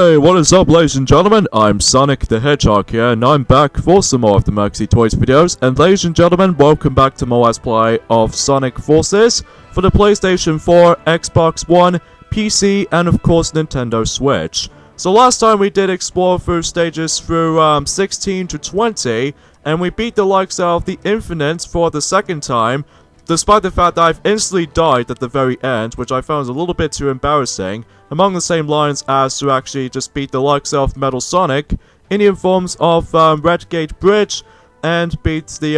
Hey, what is up, ladies and gentlemen? I'm Sonic the Hedgehog here, and I'm back for some more of the Merxy Toys videos. And ladies and gentlemen, welcome back to my Let's Play of Sonic Forces for the PlayStation 4, Xbox One, PC, and of course Nintendo Switch. So last time we did explore through stages through 16 to 20, and we beat the likes of the Infinite for the second time, despite the fact that I've instantly died at the very end, which I found a little bit too embarrassing, among the same lines as to actually just beat the likes of Metal Sonic, Indian forms of Red Gate Bridge, and beat the,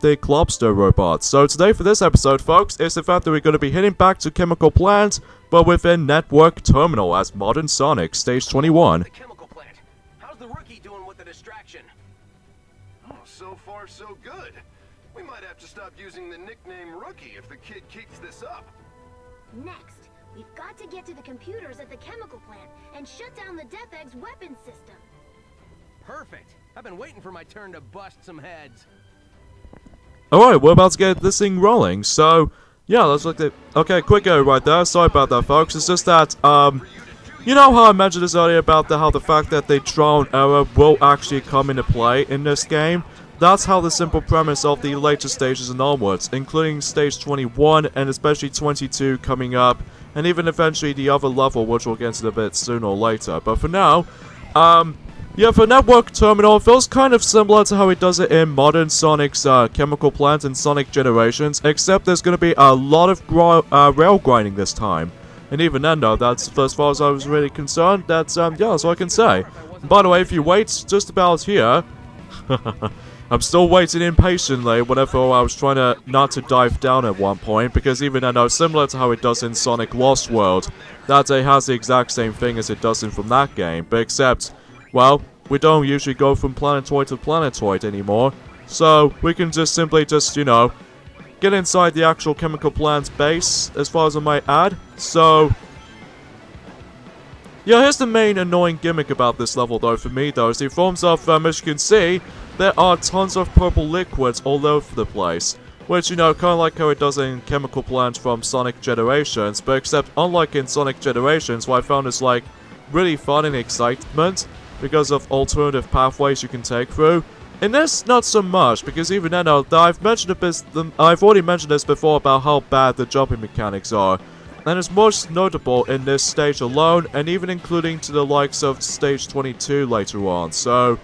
the Globster robots. So today for this episode, folks, is the fact that we're going to be heading back to Chemical Plant, but within Network Terminal as Modern Sonic, Stage 21. The Chemical Plant. How's the rookie doing with the distraction? Oh, so far so good. We might have to stop using the nickname Rookie if the kid keeps this up. Next, we've got to get to the computers at the chemical plant and shut down the Death Egg's weapons system. Perfect. I've been waiting for my turn to bust some heads. Alright, we're about to get this thing rolling, so yeah, let's look at... Okay, quick go right there, sorry about that, folks. It's just that, you know how I mentioned this earlier about how the fact that the trial and error will actually come into play in this game? That's how the simple premise of the later stages and onwards, including stage 21 and especially 22 coming up, and even eventually the other level, which we'll get into a bit sooner or later. But for now, yeah, for Network Terminal, it feels kind of similar to how it does it in modern Sonic's Chemical Plant and Sonic Generations, except there's going to be a lot of rail grinding this time. And even then, though, that's as far as I was really concerned, that's, yeah, that's all I can say. And by the way, if you wait just about here... I'm still waiting impatiently whenever I was trying to not to dive down at one point, because even though similar to how it does in Sonic Lost World, that it has the exact same thing as it does in from that game, but except, well, we don't usually go from planetoid to planetoid anymore, so we can just simply you know, get inside the actual Chemical Plant's base, as far as I might add. So yeah, here's the main annoying gimmick about this level though for me though, is the forms of, as you can see, there are tons of purple liquids all over the place, which, you know, kind of like how it does in Chemical Plant from Sonic Generations, but except unlike in Sonic Generations, what I found is like really fun and excitement because of alternative pathways you can take through. In this, not so much, because even then, I've already mentioned this before about how bad the jumping mechanics are, and it's most notable in this stage alone, and even including to the likes of stage 22 later on. So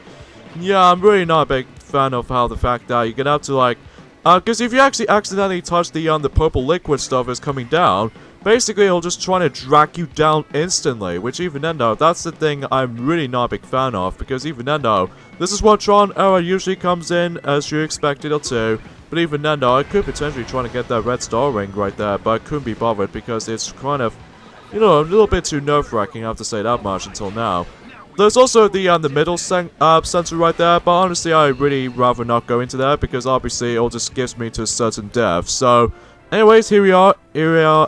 yeah, I'm really not a big fan of how the fact that you're gonna have to like, because if you actually accidentally touch the purple liquid stuff is coming down, basically it'll just try to drag you down instantly, which even then though, that's the thing I'm really not a big fan of, because even then though, this is what trial and error usually comes in, as you expected it to, but even then though, I could potentially try to get that red star ring right there, but I couldn't be bothered because it's kind of, you know, a little bit too nerve-wracking, I have to say that much until now. There's also the middle sensor right there, but honestly I'd really rather not go into that because obviously it just gives me to a certain death. So anyways, here we are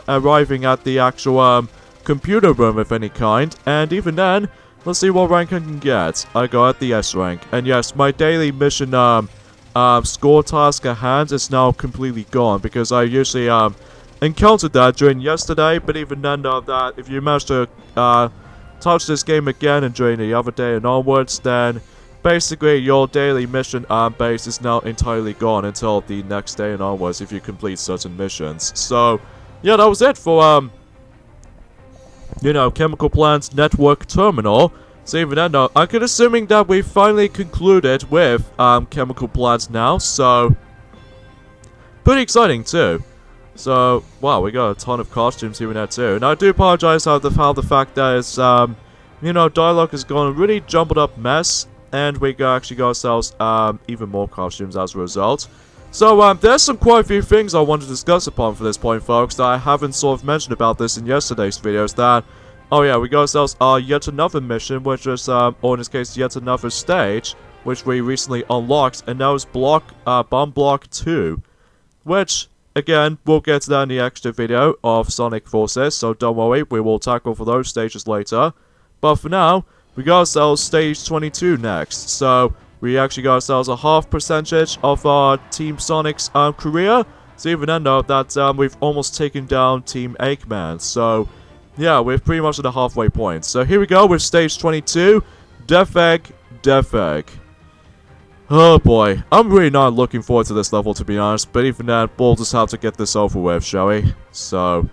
arriving at the actual computer room of any kind, and even then, let's see what rank I can get. I got the S rank, and yes, my daily mission score task at hand is now completely gone because I usually encountered that during yesterday, but even then though, that if you manage to touch this game again and during the other day and onwards, then basically your daily mission base is now entirely gone until the next day and onwards if you complete certain missions. So yeah, that was it for you know, Chemical Plant's Network Terminal. So even then though, I could assuming that we finally concluded with Chemical Plant now, so pretty exciting too. So, wow, we got a ton of costumes here and there too. And I do apologize how the fact that it's, you know, dialogue has gone a really jumbled up mess. And we actually got ourselves even more costumes as a result. So, there's quite a few things I want to discuss upon for this point, folks, that I haven't sort of mentioned about this in yesterday's videos. That, oh yeah, we got ourselves yet another mission, which is, or in this case, yet another stage, which we recently unlocked. And that was Bomb Block 2, which... again, we'll get to that in the extra video of Sonic Forces, so don't worry, we will tackle for those stages later. But for now, we got ourselves stage 22 next, so we actually got ourselves a half percentage of our Team Sonic's career. So even then though, that we've almost taken down Team Eggman, so yeah, we're pretty much at the halfway point. So here we go with stage 22, Death Egg, Death Egg. Oh boy, I'm really not looking forward to this level, to be honest, but even then, we'll just have to get this over with, shall we? So,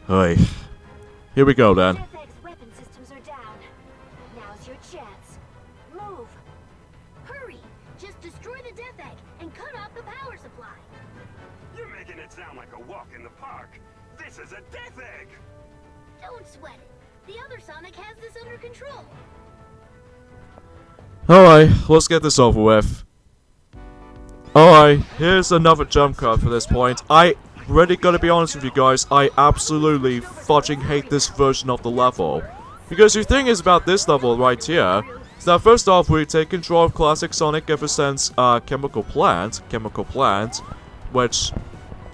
hey, here we go then. Death Egg's weapon systems are down. Now's your chance. Move. Hurry. Just destroy the Death Egg and cut off the power supply. You're making it sound like a walk in the park. This is a Death Egg. Don't sweat it. The other Sonic has this under control. Alright, let's get this over with. Alright, here's another jump cut for this point. I really gotta be honest with you guys, I absolutely fudging hate this version of the level. Because the thing is about this level right here, is that first off, we take control of classic Sonic ever since Chemical Plant, which,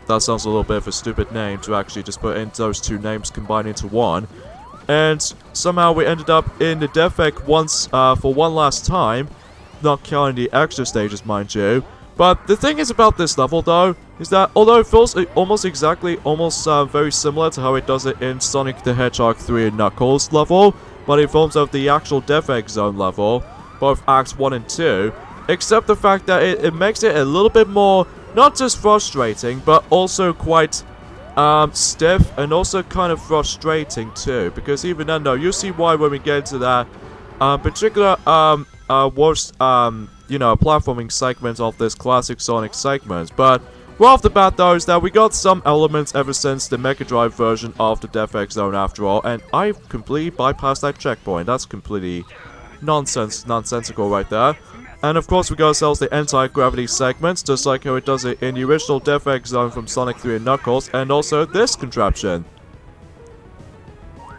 that sounds a little bit of a stupid name to actually just put in those two names combined into one. And somehow we ended up in the Death Egg once, for one last time. Not counting the extra stages, mind you. But the thing is about this level, though, is that although it feels almost very similar to how it does it in Sonic the Hedgehog 3 and Knuckles level, but in forms of the actual Death Egg Zone level, both Acts 1 and 2, except the fact that it makes it a little bit more, not just frustrating, but also quite stiff and also kind of frustrating too, because even then though, you'll see why when we get into that particular worst platforming segment of this classic Sonic segment. But right off the bat though is that we got some elements ever since the Mega Drive version of the Death Egg Zone after all, and I completely bypassed that checkpoint. That's completely nonsensical right there. And of course we got ourselves the anti-gravity segments, just like how it does it in the original Death Egg Zone from Sonic 3 and Knuckles, and also this contraption.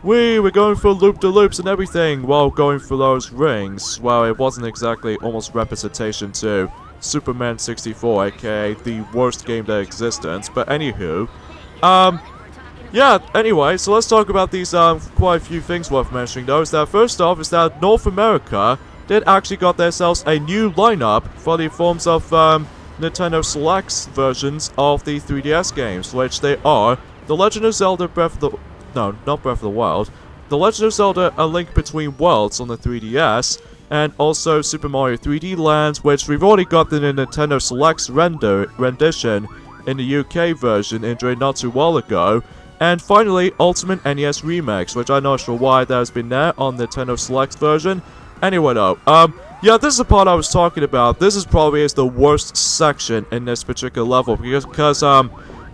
We're going for loop-de-loops and everything while going for those rings. Well, it wasn't exactly almost representation to Superman 64, aka the worst game that exists, but anywho. Yeah, anyway, so let's talk about these quite a few things worth mentioning though. Is that first off is that North America did actually got themselves a new lineup for the forms of Nintendo Select's versions of the 3DS games, which they are The Legend of Zelda not Breath of the Wild, The Legend of Zelda A Link Between Worlds on the 3DS, and also Super Mario 3D Land, which we've already got in the Nintendo Select's rendition in the UK version enjoyed not too long ago, and finally Ultimate NES Remix, which I'm not sure why that has been there on Nintendo Select's version. Anyway though, yeah, this is the part I was talking about. This is probably the worst section in this particular level, because I'm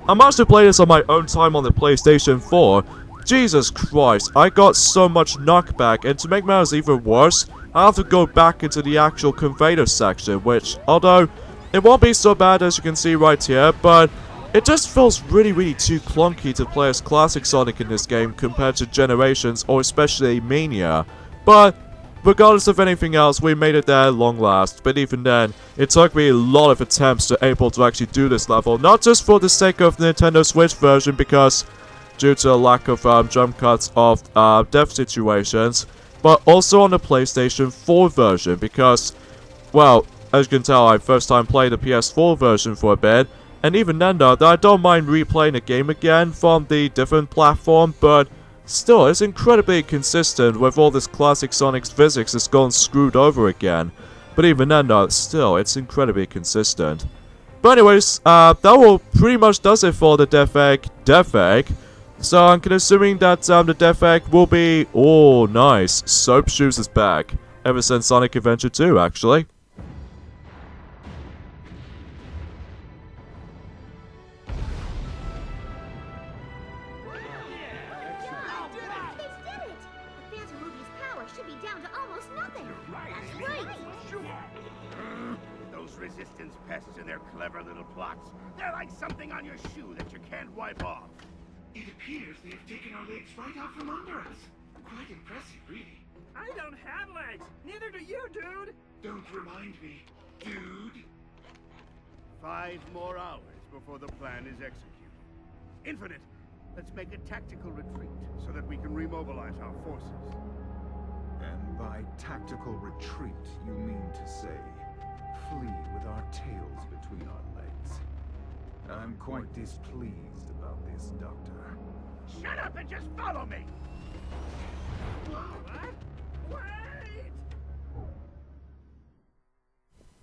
actually playing this on my own time on the PlayStation 4. Jesus Christ, I got so much knockback, and to make matters even worse, I have to go back into the actual conveyor section, which, although it won't be so bad as you can see right here, but it just feels really too clunky to play as classic Sonic in this game compared to Generations or especially Mania. But regardless of anything else, we made it there at long last. But even then, it took me a lot of attempts to able to actually do this level, not just for the sake of the Nintendo Switch version, because due to a lack of jump cuts of death situations, but also on the PlayStation 4 version, because, well, as you can tell, I first time played the PS4 version for a bit, and even then though, I don't mind replaying the game again from the different platform, but still, it's incredibly consistent with all this classic Sonic's physics that's gone screwed over again. But even then though, still, it's incredibly consistent. But anyways, that will pretty much does it for the Death Egg. So I'm assuming that the Death Egg will be, oh nice, Soap Shoes is back. Ever since Sonic Adventure 2 actually. Resistance pests and their clever little plots. They're like something on your shoe that you can't wipe off. It appears they've taken our legs right out from under us. Quite impressive, really. I don't have legs. Neither do you, dude. Don't remind me, dude. 5 more hours before the plan is executed. Infinite, let's make a tactical retreat so that we can remobilize our forces. And by tactical retreat, you mean to say flee with our tails between our legs. I'm quite displeased about this, Doctor. Shut up and just follow me! What? Wait!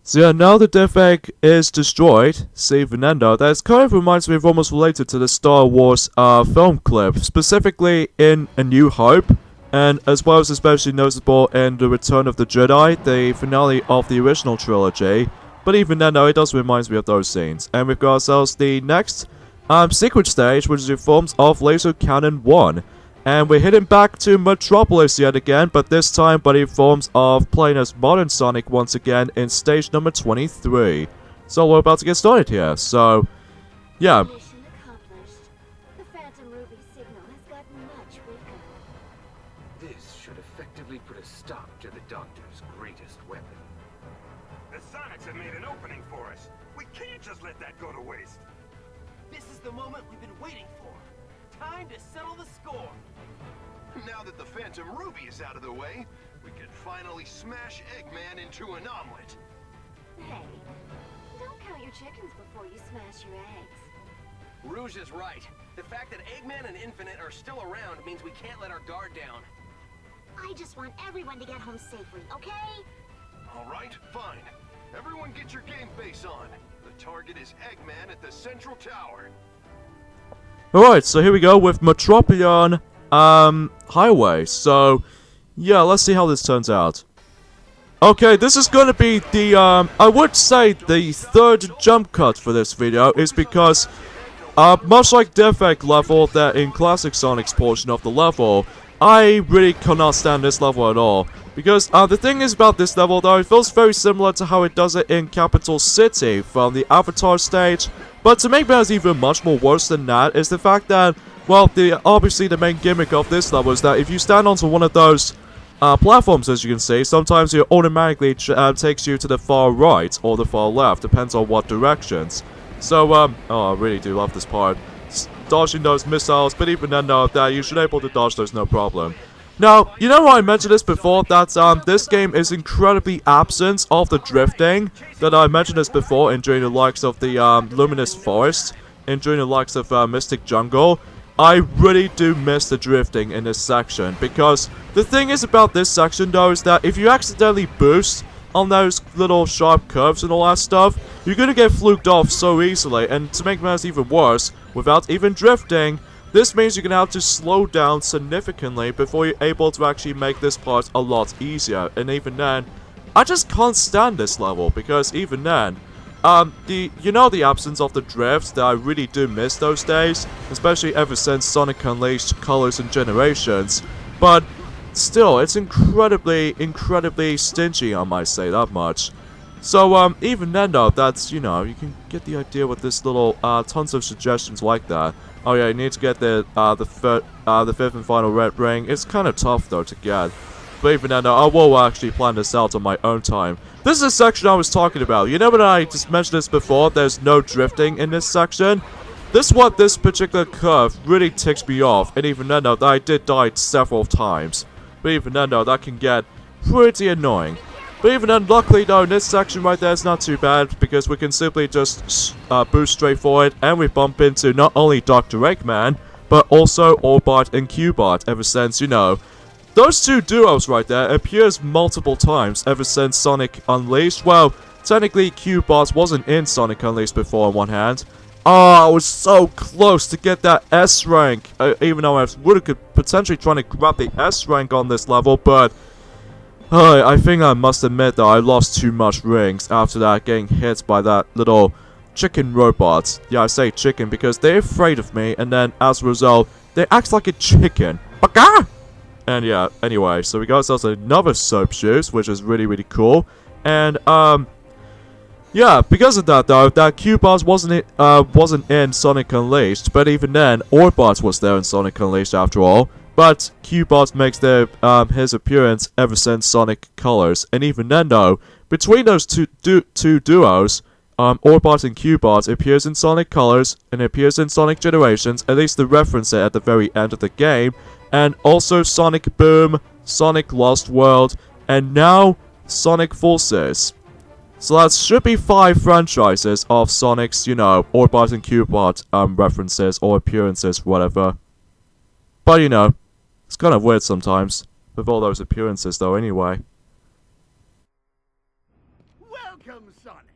So yeah, now the Death Egg is destroyed, see Venendo, that kind of reminds me of almost related to the Star Wars film clip, specifically in A New Hope, and as well as especially noticeable in The Return of the Jedi, the finale of the original trilogy. But even then though, it does remind me of those scenes. And we've got ourselves the next secret stage, which is in forms of Laser Cannon 1. And we're heading back to Metropolis yet again, but this time in forms of playing as modern Sonic once again in stage number 23. So we're about to get started here, so yeah. Mission accomplished. The Phantom Ruby signal has gotten much weaker. This should effectively put a stop to the Doctor's greatest weapon. The Sonics have made an opening for us. We can't just let that go to waste. This is the moment we've been waiting for. Time to settle the score. Now that the Phantom Ruby is out of the way, we can finally smash Eggman into an omelet. Hey, don't count your chickens before you smash your eggs. Rouge is right. The fact that Eggman and Infinite are still around means we can't let our guard down. I just want everyone to get home safely, okay? All right, fine. Everyone get your game face on. The target is Eggman at the central tower. Alright, so here we go with Metropolitan highway. So yeah, let's see how this turns out. Okay, this is gonna be the I would say the third jump cut for this video, is because much like Death Egg level that in Classic Sonic's portion of the level, I really cannot stand this level at all. Because the thing is about this level though, it feels very similar to how it does it in Capital City from the Avatar stage. But to make matters even much more worse than that is the fact that, well, obviously the main gimmick of this level is that if you stand onto one of those platforms, as you can see, sometimes it automatically takes you to the far right or the far left, depends on what directions. So, oh, I really do love this part. Dodging those missiles, but even then, that you should be able to dodge those no problem. Now, you know how I mentioned this before, that this game is incredibly absent of the drifting, that I mentioned this before in during the likes of the Luminous Forest, and during the likes of Mystic Jungle. I really do miss the drifting in this section, because the thing is about this section though is that if you accidentally boost on those little sharp curves and all that stuff, you're gonna get fluked off so easily, and to make matters even worse, without even drifting, this means you're gonna have to slow down significantly before you're able to actually make this part a lot easier. And even then, I just can't stand this level, because even then, the absence of the drift, that I really do miss those days, especially ever since Sonic Unleashed Colors and Generations. But still, it's incredibly stingy, I might say that much. So, even then though, that's, you know, you can get the idea with this little, tons of suggestions like that. Oh yeah, you need to get the fifth and final red ring. It's kind of tough though to get. But even then, I will actually plan this out on my own time. This is the section I was talking about. You know when I just mentioned this before, there's no drifting in this section? This particular curve really ticks me off. And even then though, I did die several times. But even then though, that can get pretty annoying. But even then, luckily though, in this section right there is not too bad, because we can simply just boost straight forward, and we bump into not only Dr. Eggman, but also Orbot and Cubot, ever since, you know, those two duos right there appears multiple times ever since Sonic Unleashed. Well, technically Cubot wasn't in Sonic Unleashed before on one hand. Oh, I was so close to get that S rank, even though I could potentially trying to grab the S rank on this level, but I think I must admit that I lost too much rings after that, getting hit by that little chicken robot. Yeah, I say chicken because they're afraid of me, and then as a result, they act like a chicken. Baka! And yeah, anyway, so we got ourselves another soap shoes, which is really cool. And yeah, because of that though, that Cubot wasn't in Sonic Unleashed, but even then, Orbot was there in Sonic Unleashed after all. But Cubot makes his appearance ever since Sonic Colors, and even then though, between those two duos, Orbot and Cubot appears in Sonic Colors and appears in Sonic Generations, at least the reference it at the very end of the game, and also Sonic Boom, Sonic Lost World, and now Sonic Forces. So that should be 5 franchises of Sonic's, you know, Orbot and Cubot references or appearances, whatever. But you know, it's kind of weird sometimes, with all those appearances though anyway. Welcome, Sonic.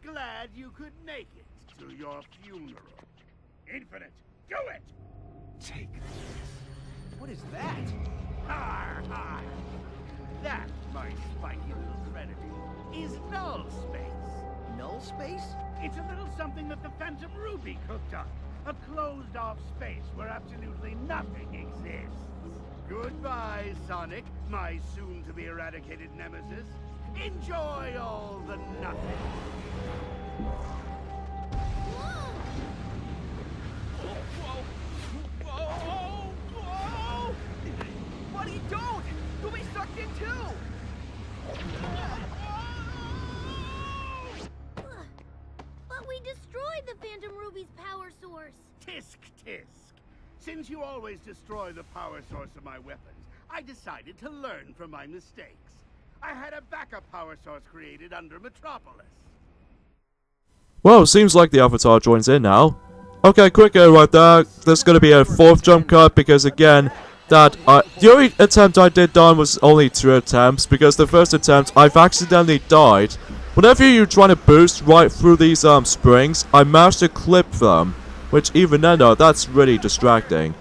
Glad you could make it to your funeral. Infinite, do it! Take What is that? Har, har. That, my spiky little predator, is Null Space. Null space? It's a little something that the Phantom Ruby cooked up. A closed-off space where absolutely nothing exists. Goodbye, Sonic, my soon-to-be-eradicated nemesis. Enjoy all the nothing. Whoa! Buddy, don't! You'll be sucked in too! But we destroyed the Phantom Ruby's power source. Tisk tisk. Since you always destroy the power source of my weapons, I decided to learn from my mistakes. I had a backup power source created under Metropolis. Well, seems like the Avatar joins in now. Okay, quick right there. There's gonna be a 4th jump cut because again, the only attempt I did done was only 2 attempts because the first attempt I've accidentally died. Whenever you're trying to boost right through these springs, I managed to clip them, which even then though, that's really distracting.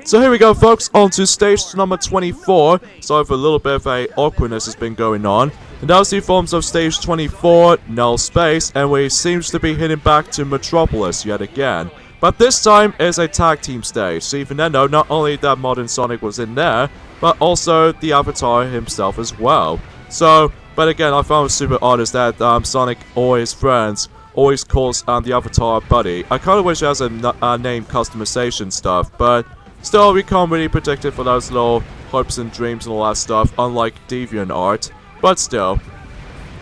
So here we go folks, on to stage number 24. Sorry for a little bit of a awkwardness has been going on. And now see forms of stage 24, Null Space, and we seems to be heading back to Metropolis yet again. But this time is a tag team stage, so even then though, not only that Modern Sonic was in there, but also the Avatar himself as well. So, but again, I found it super odd is that Sonic or his friends always calls the Avatar buddy. I kind of wish it has a name customization stuff, but still, we can't really predict it for those little hopes and dreams and all that stuff, unlike DeviantArt. But still.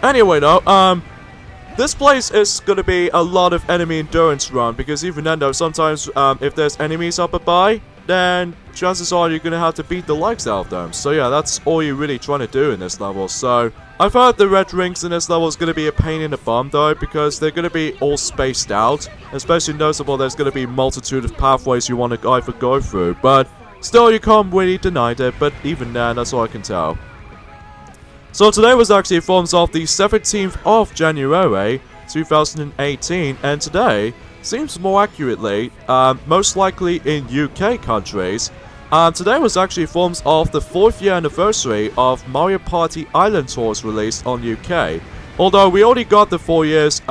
Anyway though, this place is gonna be a lot of enemy endurance run, because even then though, sometimes if there's enemies up above, then chances are you're gonna have to beat the legs out of them. So yeah, that's all you're really trying to do in this level. So, I've heard the red rings in this level is gonna be a pain in the bum though, because they're gonna be all spaced out. Especially noticeable, there's gonna be a multitude of pathways you want to either go through. But still, you can't really deny it, but even then, that's all I can tell. So today was actually forms of the 17th of January 2018, and today seems more accurately, most likely in UK countries. Today was actually forms of the 4th year anniversary of Mario Party Island Tours released on UK. Although we already got the 4 years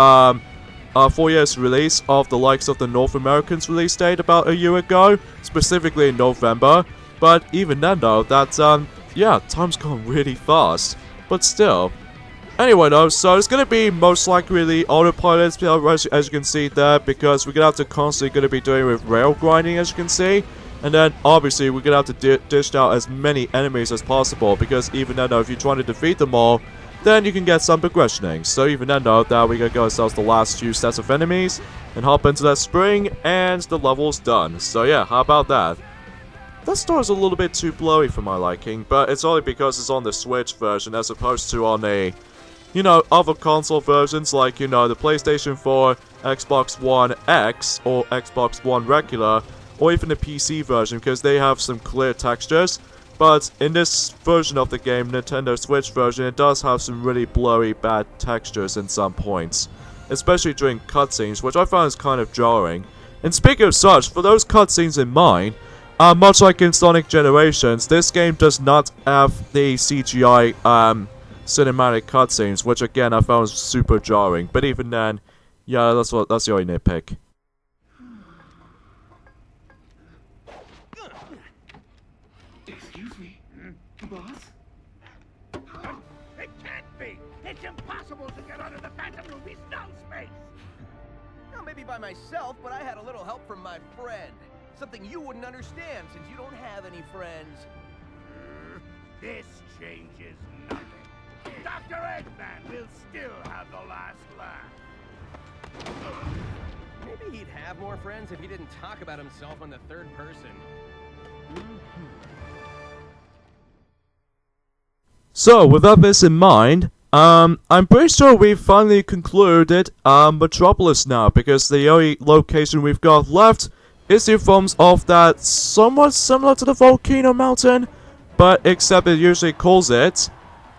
release of the likes of the North American's release date about a year ago, specifically in November. But even then though, that yeah, time's gone really fast. But still. Anyway though, so it's gonna be most likely autopilot as you can see there, because we're gonna have to constantly gonna be doing with rail grinding as you can see. And then obviously we're gonna have to dish out as many enemies as possible, because even then though, if you're trying to defeat them all, then you can get some progressioning. So even then though, that we're gonna go ourselves the last few sets of enemies and hop into that spring, and the level's done. So yeah, how about that? That star is a little bit too blowy for my liking, but it's only because it's on the Switch version as opposed to on a, you know, other console versions like, you know, the PlayStation 4, Xbox One X, or Xbox One regular, or even the PC version, because they have some clear textures. But in this version of the game, Nintendo Switch version, it does have some really blurry bad textures in some points, especially during cutscenes, which I found is kind of jarring. And speaking of such, for those cutscenes in mind, much like in Sonic Generations, this game does not have the CGI cinematic cutscenes, which again I found super jarring. But even then, yeah, that's the only nitpick. Excuse me, boss? It can't be! It's impossible to get out of the Phantom Ruby's null space! Well, maybe by myself, but I had a little help from my friend. Something you wouldn't understand since you don't have any friends. This changes nothing. Dr. Eggman will still have the last laugh. Maybe he'd have more friends if he didn't talk about himself on the third person. So, with this in mind, I'm pretty sure we've finally concluded Metropolis now, because the only location we've got left is in forms of that somewhat similar to the Volcano Mountain, but except it usually calls it.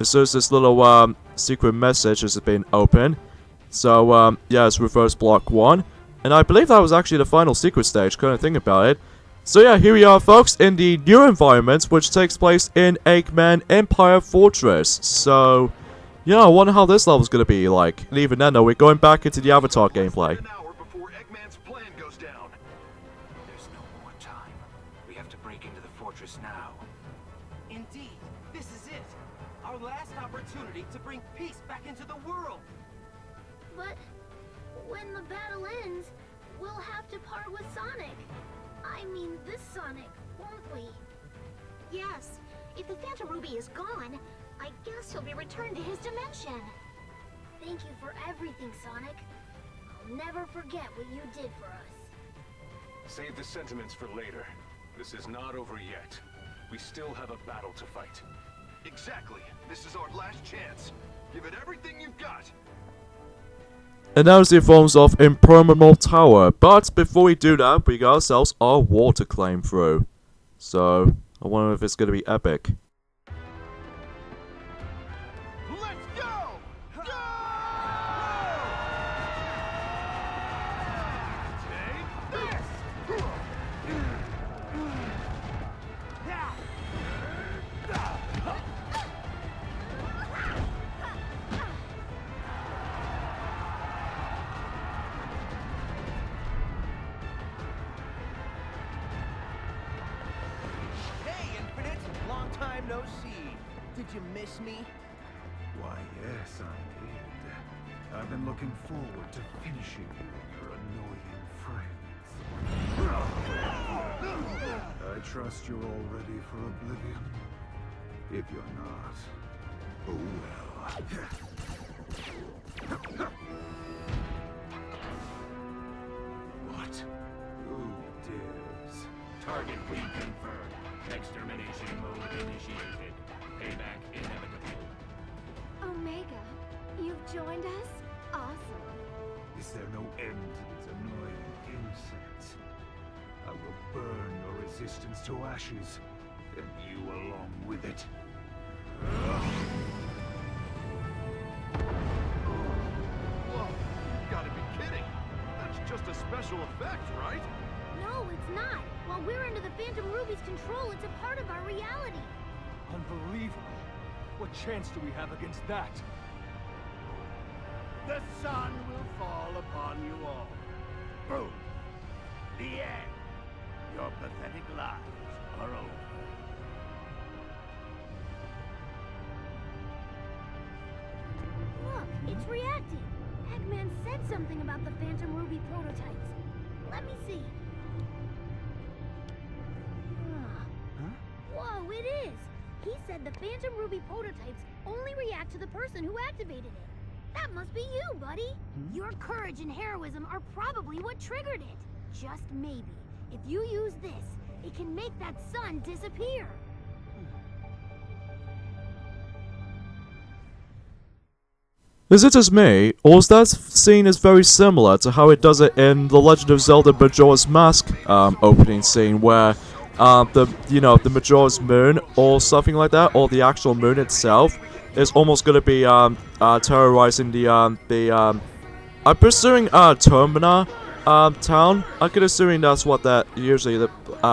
So there's this little secret message has been opened. So yeah, it's reverse block 1. And I believe that was actually the final secret stage, kind of think about it. So yeah, here we are folks, in the new environment, which takes place in Eggman Empire Fortress. So, yeah, I wonder how this level's gonna be like. And even then though, we're going back into the Avatar gameplay. An hour before Eggman's plan goes down. There's no more time. We have to break into the fortress now. Indeed, this is it. Our last opportunity to bring peace back into the world. But when the battle ends, we'll have to part with Sonic. I mean, this Sonic, won't we? Yes. If the Phantom Ruby is gone, I guess he'll be returned to his dimension. Thank you for everything, Sonic. I'll never forget what you did for us. Save the sentiments for later. This is not over yet. We still have a battle to fight. Exactly. This is our last chance. Give it everything you've got. And now it's in forms of Imperial Tower. But before we do that, we got ourselves our water claim through. So, I wonder if it's gonna be epic. Let's go! Go! Take this! Hey, Infinite! Long time no see. Did you miss me? Why, yes, I did. I've been looking forward to finishing you and your annoying friends. I trust you're all ready for oblivion. If you're not, oh well. What? Who dares? Target reconfirmed. Extermination mode initiated. Payback inevitable. Omega, you've joined us? Awesome. Is there no end to these annoying insects? I will burn your resistance to ashes, and you along with it. Whoa, you gotta be kidding. That's just a special effect, right? No, it's not. While we're under the Phantom Ruby's control, it's a part of our reality. Unbelievable. What chance do we have against that? The sun will fall upon you all. Boom. The end. Your pathetic lives are over. Look, it's reacting. Eggman said something about the Phantom Ruby prototypes. Let me see. Whoa, it is! He said the Phantom Ruby prototypes only react to the person who activated it. That must be you, buddy! Your courage and heroism are probably what triggered it. Just maybe, if you use this, it can make that sun disappear. Is it just me, or is that scene is very similar to how it does it in The Legend of Zelda Majora's Mask opening scene, where the Majora's Moon or something like that, or the actual moon itself, is almost gonna be terrorizing the I'm pursuing Termina town. I could assuming that's what that usually the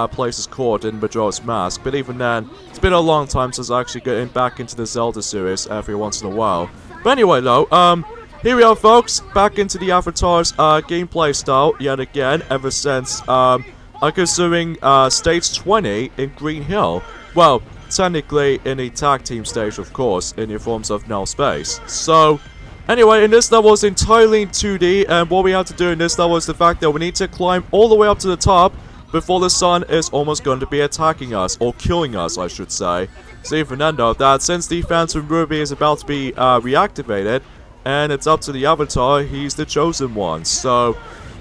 place is called in Majora's Mask, but even then, it's been a long time since actually getting back into the Zelda series every once in a while. But anyway though, here we are folks, back into the Avatar's gameplay style yet again, ever since I'm considering stage 20 in Green Hill. Well, technically in a tag team stage of course, in the forms of Null Space. So, anyway, in this level is entirely in 2D, and what we have to do in this level is the fact that we need to climb all the way up to the top before the sun is almost going to be attacking us, or killing us I should say. So even then though, that since the Phantom Ruby is about to be reactivated, and it's up to the Avatar, he's the chosen one. So,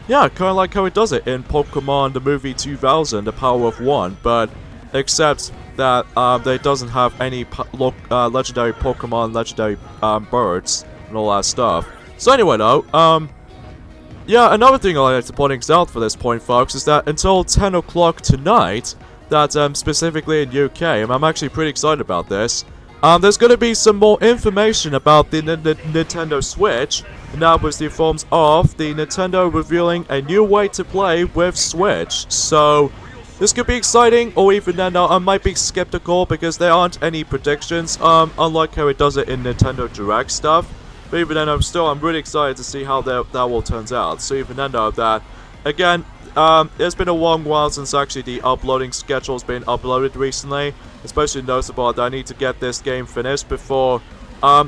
yeah, kind of like how it does it in Pokemon the movie 2000, The Power of One, but except that it doesn't have any legendary Pokemon, legendary birds, and all that stuff. So anyway though, Yeah, another thing I like to point out for this point, folks, is that until 10 o'clock tonight, that specifically in UK, and I'm actually pretty excited about this, there's going to be some more information about the Nintendo Switch, and that was the forms of the Nintendo revealing a new way to play with Switch. So this could be exciting, or even then I might be skeptical because there aren't any predictions, unlike how it does it in Nintendo Direct stuff. But even then, I'm really excited to see how that all turns out. So even then, that again, it's been a long while since actually the uploading schedule has been uploaded recently. Especially noticeable that I need to get this game finished before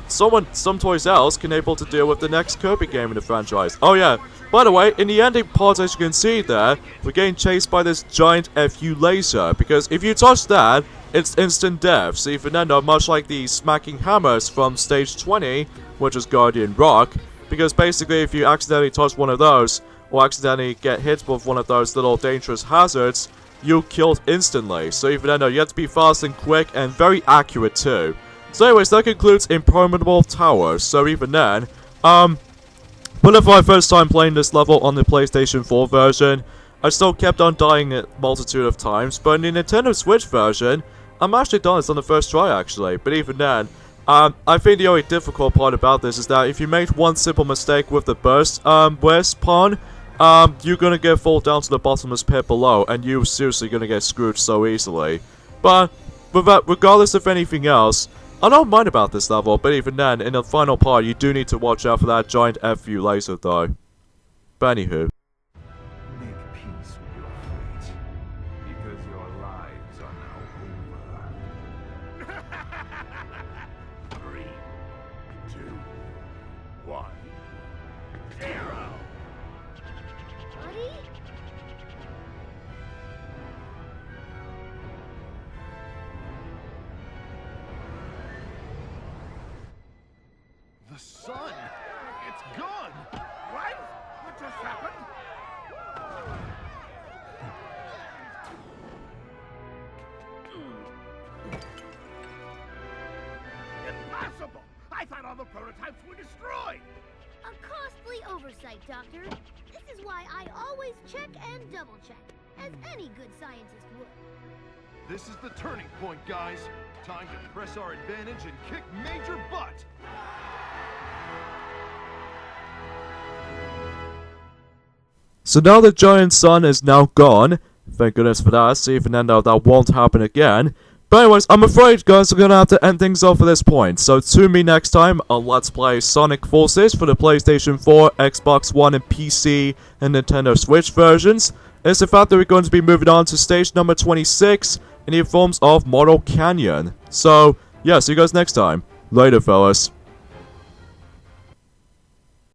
some Toys else can able to deal with the next Kirby game in the franchise. Oh yeah, by the way, in the ending part, as you can see there, we're getting chased by this giant FU laser, because if you touch that, it's instant death. So even then, much like the smacking hammers from stage 20, which is Guardian Rock, because basically if you accidentally touch one of those, or accidentally get hit with one of those little dangerous hazards, you're killed instantly. So even then, you have to be fast and quick and very accurate too. So anyways, that concludes Impermeable Tower. So even then, but if my first time playing this level on the PlayStation 4 version, I still kept on dying a multitude of times, but in the Nintendo Switch version, I'm actually done this on the first try actually. But even then, I think the only difficult part about this is that if you make one simple mistake with the burst pawn, you're gonna get fall down to the bottomless pit below, and you're seriously gonna get screwed so easily. But regardless of anything else, I don't mind about this level, but even then, in the final part, you do need to watch out for that giant FU laser though. But anywho. Make peace with your fate, because your lives are now over. 3, 2, 1, 0. Buddy? The sun! It's gone! What? What just happened? Impossible! I thought all the prototypes were destroyed! A costly oversight, Doctor. This is why I always check and double check, as any good scientist would. This is the turning point, guys. Time to press our advantage and kick major butt! So now the giant sun is now gone. Thank goodness for that. See if that won't happen again. But anyways, I'm afraid, guys, we're gonna have to end things off at this point. So tune me next time on Let's Play Sonic Forces for the PlayStation 4, Xbox One, and PC and Nintendo Switch versions. It's the fact that we're going to be moving on to stage number 26 in the forms of Mortal Canyon. So, yeah, see you guys next time. Later, fellas.